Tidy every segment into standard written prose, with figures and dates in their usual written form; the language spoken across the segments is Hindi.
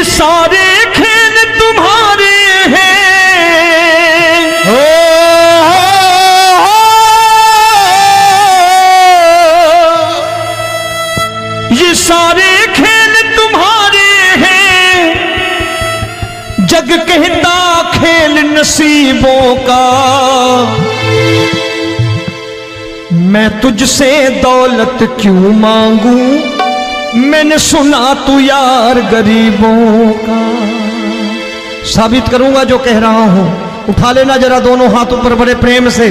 ये सारे खेल तुम्हारे हैं, ये सारे खेल तुम्हारे हैं, जग कहता खेल नसीबों का। मैं तुझसे दौलत क्यों मांगू, मैंने सुना तू यार गरीबों का। साबित करूंगा जो कह रहा हूं। उठा लेना जरा दोनों हाथ ऊपर बड़े प्रेम से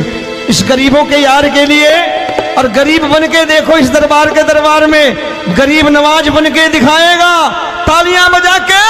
इस गरीबों के यार के लिए, और गरीब बन के देखो इस दरबार के दरबार में गरीब नवाज बन के दिखाएगा, तालियां बजा के।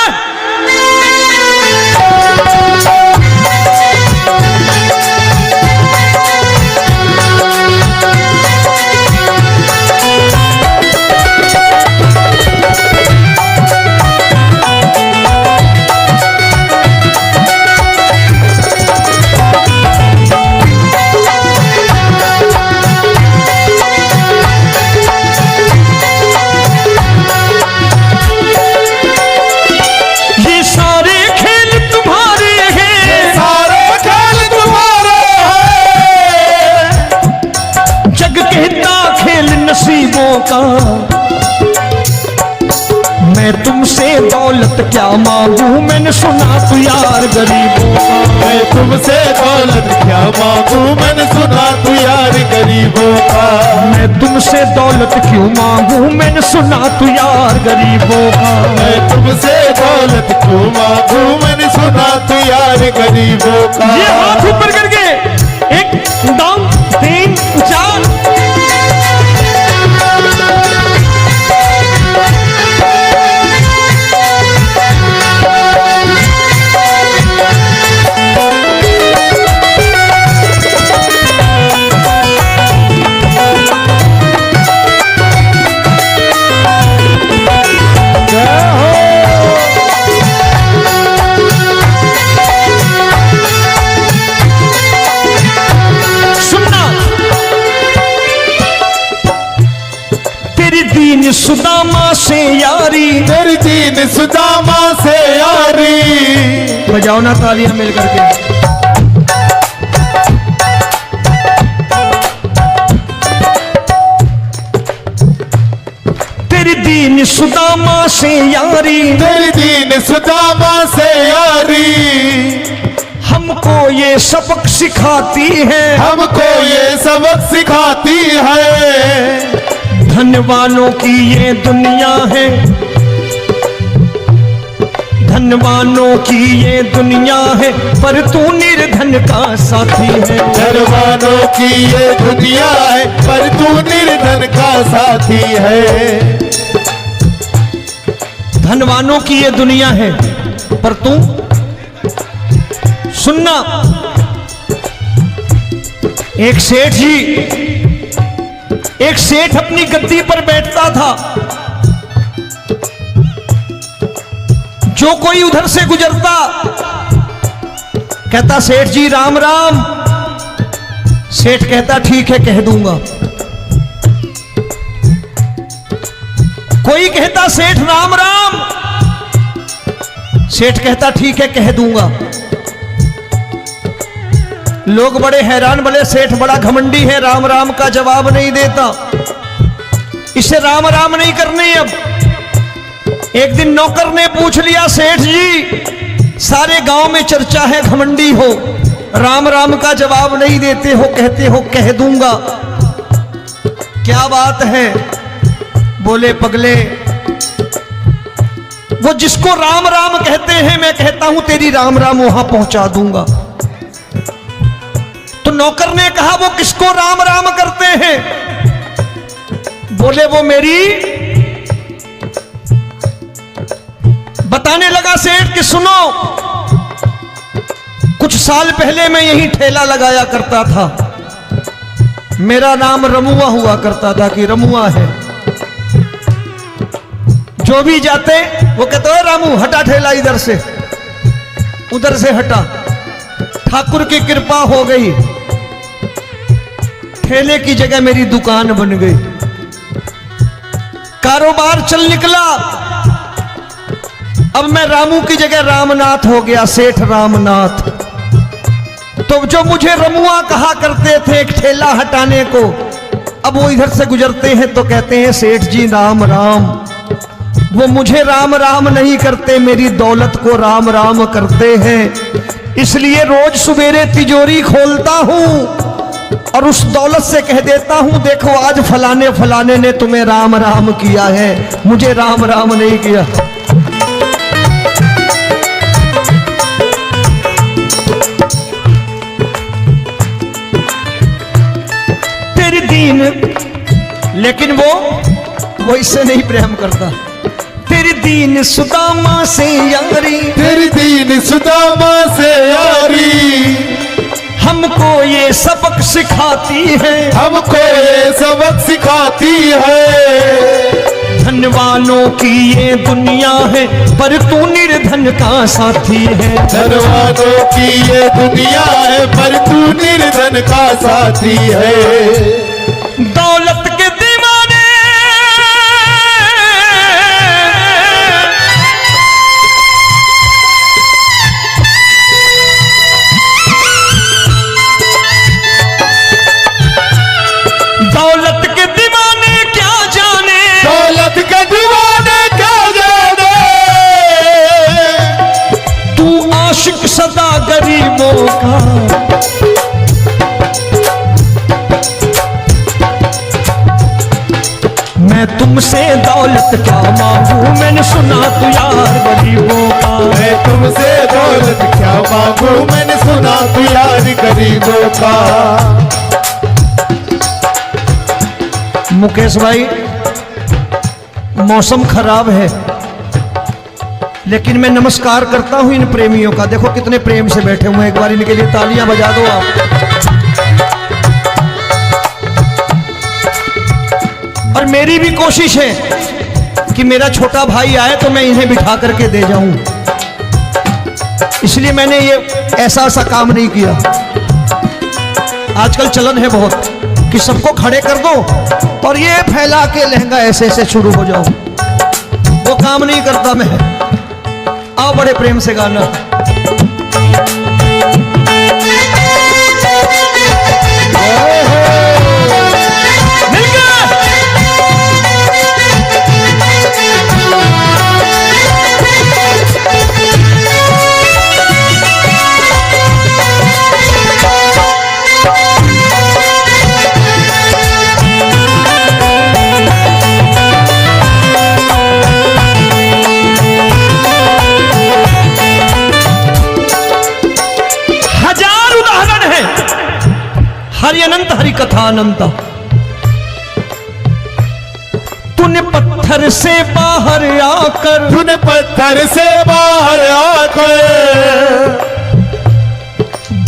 नसीबों का मैं तुमसे दौलत क्या मांगू, मैंने सुना तू यार गरीबों का। मैं तुमसे दौलत क्या मांगू, मैंने सुना तू यार गरीबों का। मैं तुमसे दौलत क्यों मांगू, मैंने सुना तू यार गरीबों का। मैं तुमसे दौलत क्यों मांगू, मैंने सुना तू यार गरीबों का। ये हाथ ऊपर करके 1 2 3 4 सुदामा से यारी, तेरी दीन सुदामा से यारी। बजाओ ना तालियां मिल करके। तेरी दीन सुदामा से यारी, तेरी दीन सुदामा से यारी। हमको ये सबक सिखाती है, हमको ये सबक सिखाती है। धनवानों की ये दुनिया है, धनवानों की ये दुनिया है, पर तू निर्धन का साथी है। धनवानों की ये दुनिया है, पर तू निर्धन का साथी है। धनवानों की ये दुनिया है, पर तू सुनना। एक सेठ अपनी गद्दी पर बैठता था। जो कोई उधर से गुजरता कहता सेठ जी राम राम। सेठ कहता ठीक है कह दूंगा। कोई कहता सेठ राम राम। सेठ कहता ठीक है कह दूंगा। लोग बड़े हैरान, बोले सेठ बड़ा घमंडी है, राम राम का जवाब नहीं देता, इसे राम राम नहीं करनी। अब एक दिन नौकर ने पूछ लिया सेठ जी सारे गांव में चर्चा है घमंडी हो, राम राम का जवाब नहीं देते हो, कहते हो कह दूंगा, क्या बात है? बोले पगले वो जिसको राम राम कहते हैं मैं कहता हूं तेरी राम राम वहां पहुंचा दूंगा। तो नौकर ने कहा वो किसको राम राम करते हैं? बोले वो मेरी। बताने लगा सेठ कि सुनो, कुछ साल पहले मैं यही ठेला लगाया करता था, मेरा नाम रमुआ हुआ करता था कि रमुआ है। जो भी जाते वो कहते हैं रामू हटा ठेला इधर से, उधर से हटा। ठाकुर की कृपा हो गई, ठेले की जगह मेरी दुकान बन गई, कारोबार चल निकला। अब मैं रामू की जगह रामनाथ हो गया, सेठ रामनाथ। तो जो मुझे रमुआ कहा करते थे एक ठेला हटाने को, अब वो इधर से गुजरते हैं तो कहते हैं सेठ जी राम राम। वो मुझे राम राम नहीं करते, मेरी दौलत को राम राम करते हैं। इसलिए रोज सवेरे तिजोरी खोलता हूं और उस दौलत से कह देता हूं देखो आज फलाने फलाने ने तुम्हें राम राम किया है, मुझे राम राम नहीं किया। तेरी दीन, लेकिन वो इससे नहीं प्रेम करता। तेरी दीन सुदामा से यारी, तेरी दीन सुदामा से यारी हमको ये सबक सिखाती है, हमको ये सबक सिखाती है। धन वालों की ये दुनिया है पर तू निर्धन का साथी है। धन वालों की ये दुनिया है पर तू निर्धन का साथी है। दौलत के दीवाने दौलत के दीवाने क्या जाने, दौलत के दीवाने क्या जाने। तू आशिक सदा गरीबों का। मैं तुमसे दौलत क्या मांगू, मैंने सुना तू यार गरीबों का। मैं तुमसे दौलत क्या मांगू, मैंने सुना तू यार गरीबों का। मुकेश भाई मौसम खराब है, लेकिन मैं नमस्कार करता हूं इन प्रेमियों का। देखो कितने प्रेम से बैठे हुए हैं, एक बार इनके लिए तालियां बजा दो आप। और मेरी भी कोशिश है कि मेरा छोटा भाई आए तो मैं इन्हें बिठा करके दे जाऊं, इसलिए मैंने ये ऐसा काम नहीं किया। आजकल चलन है बहुत कि सबको खड़े कर दो और ये फैला के लहंगा ऐसे ऐसे शुरू हो जाओ, वो काम नहीं करता मैं। आओ बड़े प्रेम से गाना। हरि अनंत हरि कथा अनंत। तूने पत्थर से बाहर आकर, तूने पत्थर से बाहर आकर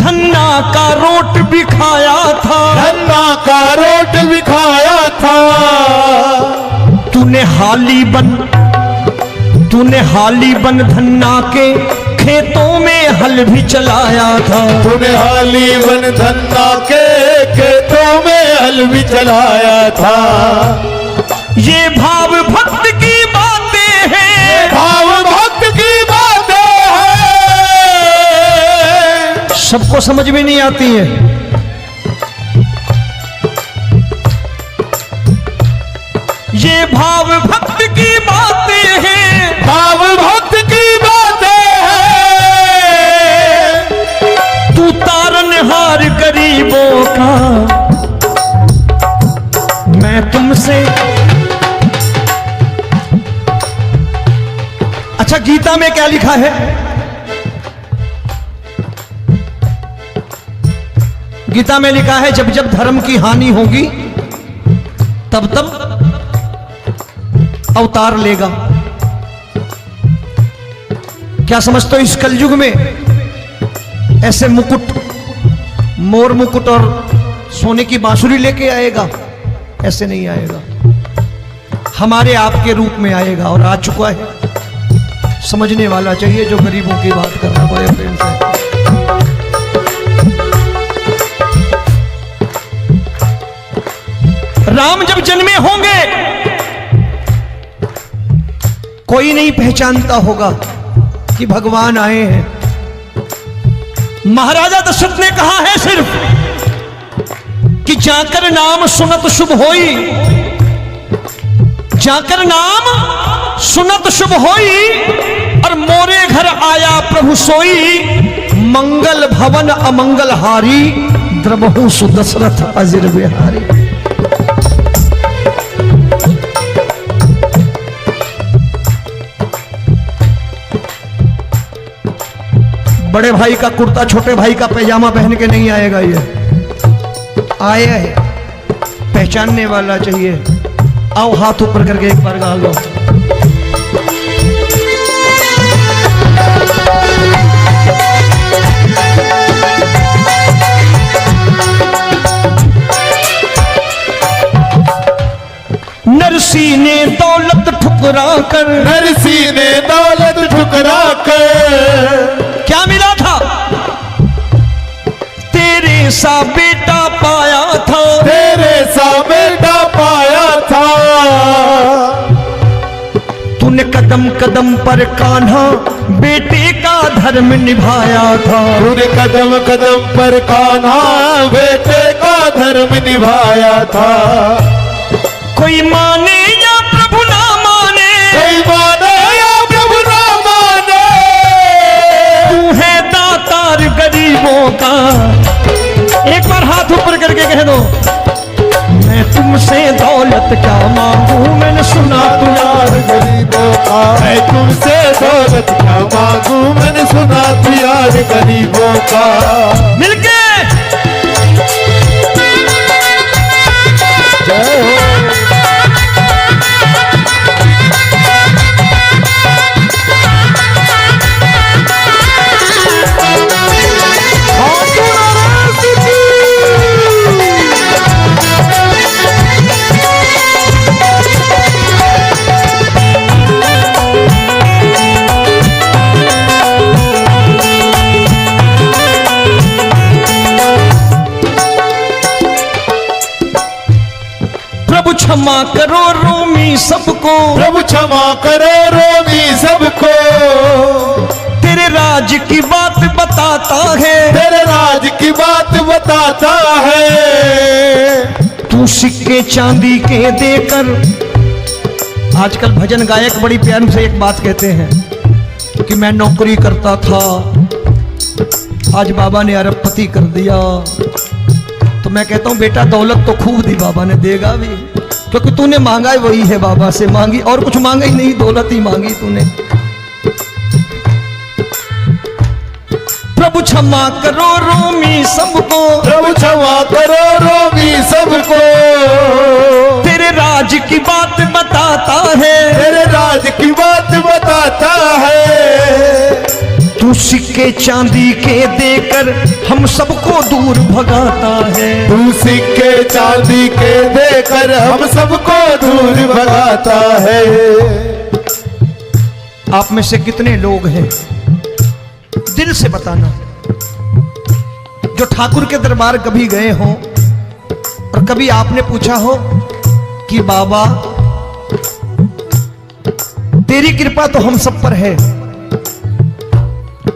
धन्ना का रोट भी खाया था, धन्ना का रोट भी खाया था। तूने हाली बन धन्ना के खेतों में हल भी चलाया था। तूने हाली बन धन्ना के खेतों में हल भी चलाया था। ये भाव भक्त की बातें हैं, भाव भक्त की बातें हैं। सबको समझ में नहीं आती है। ये भाव भक्त की बातें हैं, भाव भक्त की बातें हैं। तू तारनहार गरीबों का। मैं तुमसे, अच्छा गीता में क्या लिखा है? गीता में लिखा है जब जब धर्म की हानि होगी तब तब अवतार लेगा। क्या समझते हो इस कलयुग में ऐसे मुकुट, मोर मुकुट और सोने की बांसुरी लेके आएगा? ऐसे नहीं आएगा, हमारे आपके रूप में आएगा और आ चुका है। समझने वाला चाहिए जो गरीबों की बात करना बड़े प्रेम से। राम जब जन्मे होंगे कोई नहीं पहचानता होगा, कि भगवान आए हैं। महाराजा दशरथ ने कहा है सिर्फ कि जाकर नाम सुनत शुभ होई, जाकर नाम सुनत शुभ होई, और मोरे घर आया प्रभु सोई, मंगल भवन अमंगल हारी, द्रबहु सुदशरथ अजिर बिहारी। बड़े भाई का कुर्ता छोटे भाई का पैजामा पहन के नहीं आएगा, ये आया है पहचानने वाला चाहिए। आओ हाथ ऊपर करके एक बार गा लो। नरसी ने दौलत ठुकरा कर, नरसी ने दौलत ठुकरा कर, क्या मिला था? तेरे सा बेटा पाया था, तेरे सा बेटा पाया था। तूने कदम कदम पर कान्हा बेटे का धर्म निभाया था, तूने कदम कदम पर कान्हा बेटे का धर्म निभाया था। कोई माने या प्रभु ना माने, कोई माने या प्रभु ना माने, तू है दातार गरीबों का। एक बार हाथ ऊपर करके कह दो, मैं तुमसे दौलत क्या मांगू, मैंने सुना तू यार गरीबों का। मैं तुमसे दौलत क्या मांगू, मैंने सुना तू यार गरीबों का। मिलके जय हो। क्षमा करो रोमी सबको, प्रभु क्षमा करो रोमी सबको। तेरे राज की बात बताता है, तेरे राज की बात बताता है। तू सिक्के चांदी के देकर, आजकल भजन गायक बड़ी प्यार से एक बात कहते हैं कि मैं नौकरी करता था, आज बाबा ने अरबपति कर दिया। तो मैं कहता हूं बेटा दौलत तो खूब दी बाबा ने, देगा भी, क्योंकि तूने मांगा ही वही है, बाबा से मांगी और कुछ मांगा ही नहीं, दौलत ही मांगी तूने। प्रभु क्षमा करो रोमी सबको, प्रभु क्षमा करो रोमी सबको। तेरे राज की बात बताता है, तेरे राज की बात बताता है। तू सिक्के चांदी के देकर हम सबको दूर भगाता है, तू सिक्के चांदी के देकर हम सबको दूर भगाता है। आप में से कितने लोग हैं, दिल से बताना, जो ठाकुर के दरबार कभी गए हो और कभी आपने पूछा हो कि बाबा तेरी कृपा तो हम सब पर है,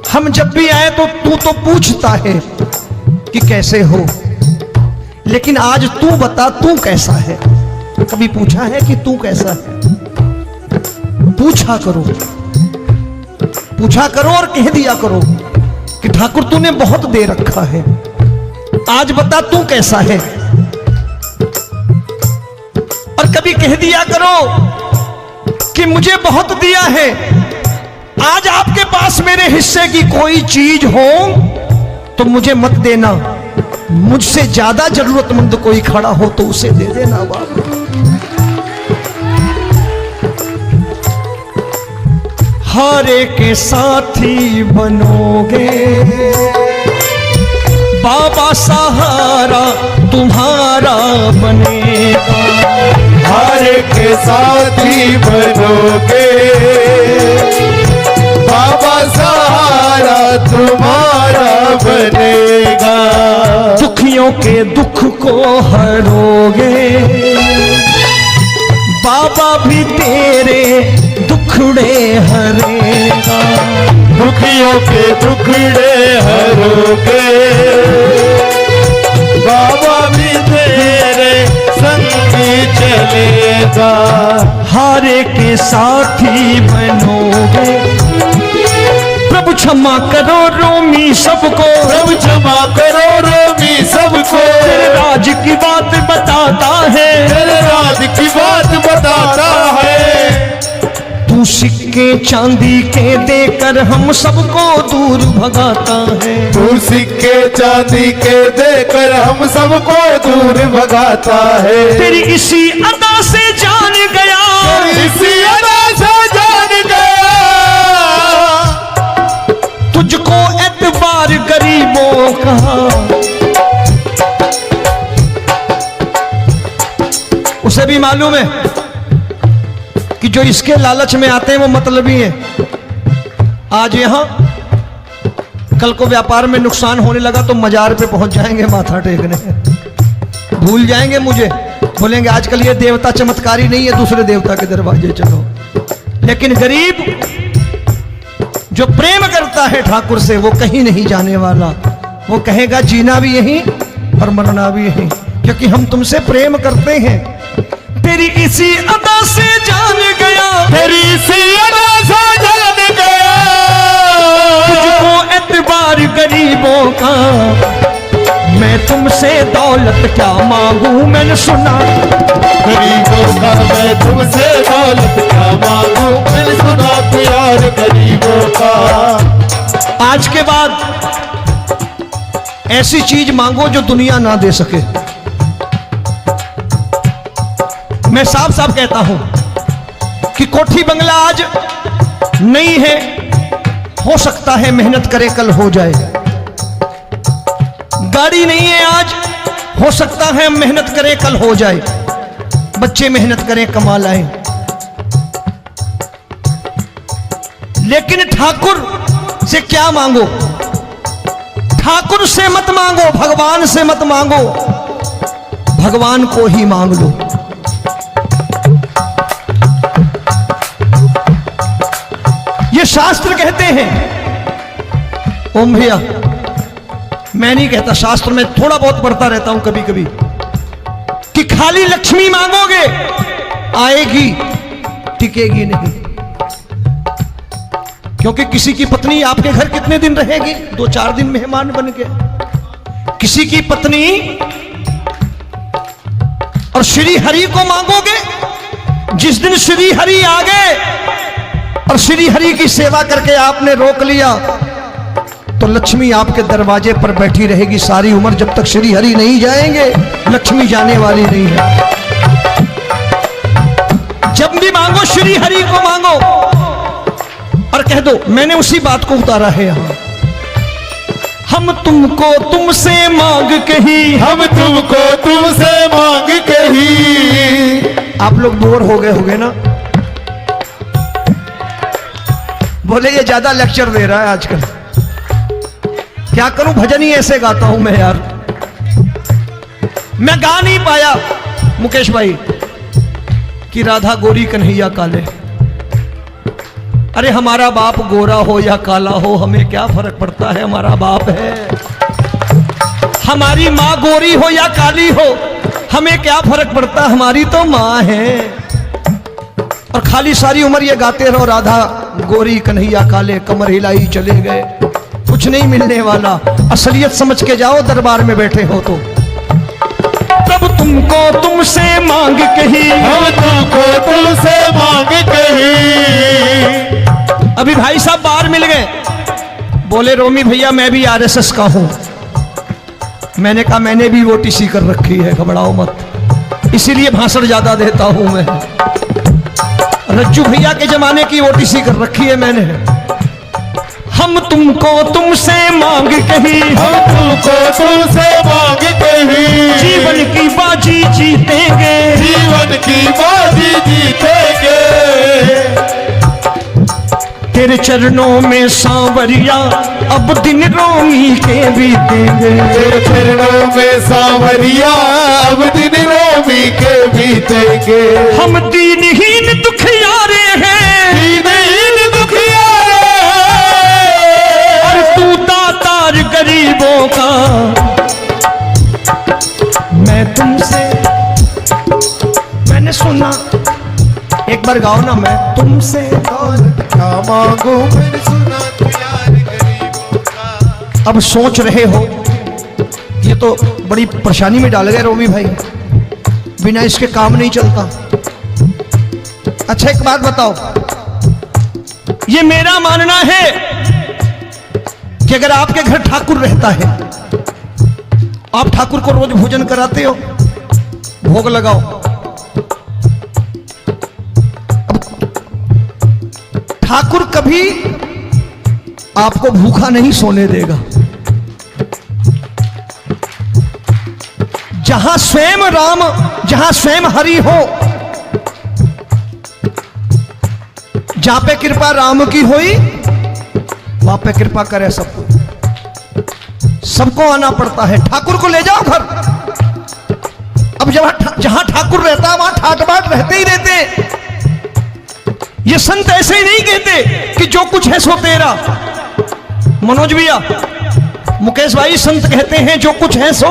हम जब भी आए तो तू तो पूछता है कि कैसे हो, लेकिन आज तू बता तू कैसा है। कभी पूछा है कि तू कैसा है? पूछा करो, पूछा करो और कह दिया करो कि ठाकुर तूने बहुत दे रखा है, आज बता तू कैसा है। और कभी कह दिया करो कि मुझे बहुत दिया है, आज आपके पास मेरे हिस्से की कोई चीज हो तो मुझे मत देना, मुझसे ज्यादा जरूरतमंद कोई खड़ा हो तो उसे दे देना बाबा। हारे के साथी बनोगे बाबा, सहारा तुम्हारा बनेगा। हारे के साथी बनोगे बाबा, सहारा तुम्हारा बनेगा। दुखियों के दुख को हरोगे बाबा, भी तेरे दुख दुखड़े हरेगा। दुखियों के दुखड़े हरोगे, बाबा भी तेरे संगी चलेगा। हारे के साथी बनोगे, प्रभु क्षमा करो रोमी सबको, प्रभु क्षमा करो रोमी सबको। तेरे राज की बात बताता है, तेरे राज की बात बताता है। तू सिक्के चांदी के देकर हम सबको दूर भगाता है। तू सिक्के चांदी के देकर हम सबको दूर भगाता है। तेरी इसी अदा से जान गया, तेरी इसी अदा से जान गया। तुझको एतबार गरीबों का, उसे भी मालूम है कि जो इसके लालच में आते हैं वो मतलबी हैं। आज यहां कल को व्यापार में नुकसान होने लगा तो मजार पे पहुंच जाएंगे माथा टेकने, भूल जाएंगे मुझे, बोलेंगे आजकल ये देवता चमत्कारी नहीं है, दूसरे देवता के दरवाजे चलो। लेकिन गरीब जो प्रेम करता है ठाकुर से वो कहीं नहीं जाने वाला, वो कहेगा जीना भी यहीं और मरना भी यहीं, क्योंकि हम तुमसे प्रेम करते हैं। तेरी इसी अदा से जान गया, तेरी इसी अदा से जान गया। तुझको एतबार गरीबों का, मैं तुमसे दौलत क्या मांगू, मैंने सुना गरीबों का मैं तुमसे दौलत क्या मांगू, मैंने सुना प्यार गरीबों का। आज के बाद ऐसी चीज मांगो जो दुनिया ना दे सके। मैं साफ साफ कहता हूं कि कोठी बंगला आज नहीं है, हो सकता है मेहनत करे कल हो जाए। गाड़ी नहीं है आज, हो सकता है मेहनत करें कल हो जाए। बच्चे मेहनत करें कमा लाएं, लेकिन ठाकुर से क्या मांगो? ठाकुर से मत मांगो, भगवान से मत मांगो, भगवान को ही मांग लो। ये शास्त्र कहते हैं, ओम भैया मैं नहीं कहता, शास्त्र में थोड़ा बहुत पढ़ता रहता हूं कभी कभी, कि खाली लक्ष्मी मांगोगे आएगी, टिकेगी नहीं। क्योंकि किसी की पत्नी आपके घर कितने दिन रहेगी? 2-4 दिन मेहमान बन के। किसी की पत्नी और श्री हरि को मांगोगे, जिस दिन श्री हरि आ गए और श्री हरि की सेवा करके आपने रोक लिया तो लक्ष्मी आपके दरवाजे पर बैठी रहेगी सारी उम्र, जब तक श्री हरि नहीं जाएंगे लक्ष्मी जाने वाली नहीं है। जब भी मांगो श्री हरि को मांगो और कह दो मैंने उसी बात को उतारा है यहां, हम तुमको तुमसे मांग कही, हम तुमको तुमसे मांग कही। आप लोग बोर हो गए होंगे ना, बोले ये ज्यादा लेक्चर दे रहा है आजकल। क्या करूं, भजन ही ऐसे गाता हूं मैं यार। मैं गा नहीं पाया मुकेश भाई कि राधा गोरी कन्हैया काले। अरे हमारा बाप गोरा हो या काला हो हमें क्या फर्क पड़ता है, हमारा बाप है। हमारी माँ गोरी हो या काली हो हमें क्या फर्क पड़ता, हमारी तो माँ है। और खाली सारी उम्र ये गाते रहो राधा गोरी कन्हैया काले, कमर हिलाई चले गए, कुछ नहीं मिलने वाला। असलियत समझ के जाओ दरबार में बैठे हो तो। तब तुमको तुमसे मांग कही, हम तुमको तुमसे मांग कही। अभी भाई साहब बाहर मिल गए, बोले रोमी भैया मैं भी आरएसएस का हूं। मैंने कहा मैंने भी ओटीसी कर रखी है, घबराओ मत, इसीलिए भाषण ज्यादा देता हूं मैं। रज्जू भैया के जमाने की ओटीसी कर रखी है मैंने। हम तुमको तुमसे मांग कही, हम तुमको तुमसे मांग कही। जीवन की बाजी जीतेंगे, जीवन की बाजी जीतेंगे। तेरे चरणों में सांवरिया अब दिन रोमी के बीतेंगे। तेरे चरणों में सांवरिया अब दिन रोमी के बीतेंगे। हम दीनहीन दुखियारे हैं, बार गाओ ना, मैं तुमसे दौलत क्या मांगू मैंने सुना तू यार गरीबों का। अब सोच रहे हो ये तो बड़ी परेशानी में डाल गए रोमी भाई, बिना इसके काम नहीं चलता। अच्छा एक बात बताओ, ये मेरा मानना है कि अगर आपके घर ठाकुर रहता है, आप ठाकुर को रोज भोजन कराते हो, भोग लगाओ, अब ठाकुर कभी आपको भूखा नहीं सोने देगा। जहां स्वयं राम, जहां स्वयं हरि हो, जहां पे कृपा राम की हुई वहां पे कृपा करे सबको, सबको आना पड़ता है। ठाकुर को ले जाओ घर। अब जहां ठाकुर रहता है वहां ठाट बाट रहते ही रहते। ये संत ऐसे ही नहीं कहते कि जो कुछ है सो तेरा। मनोज भैया, मुकेश भाई, संत कहते हैं जो कुछ है सो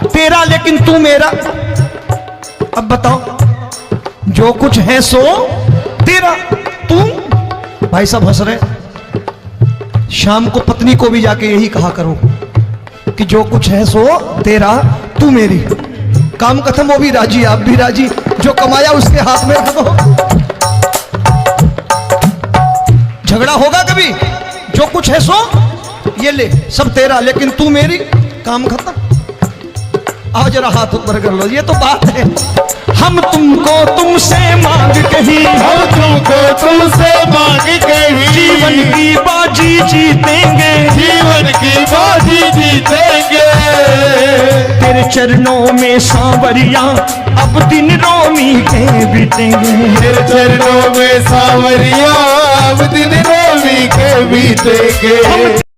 तेरा लेकिन तू मेरा। अब बताओ, जो कुछ है सो तेरा, तू। भाई साहब हंस रहे। शाम को पत्नी को भी जाके यही कहा करो कि जो कुछ है सो तेरा, तू मेरी। काम खत्म, वो भी राजी, आप भी राजी, जो कमाया उसके हाथ में रख दो। झगड़ा होगा कभी? जो कुछ है सो ये ले, सब तेरा लेकिन तू मेरी, काम खत्म। आओ जरा हाथ ऊपर कर लो, ये तो बात है। हम तुमको तुमसे मांग कहीं, हम तुमको तुमसे मांग कहीं, जीवन की बाजी जीतेंगे, जीवन की बाजी जीतेंगे। तेरे चरणों में सांवरिया अब दिन रोमी के बीतेंगे, तेरे चरणों में सांवरिया अब दिन रोमी के बीतेंगे।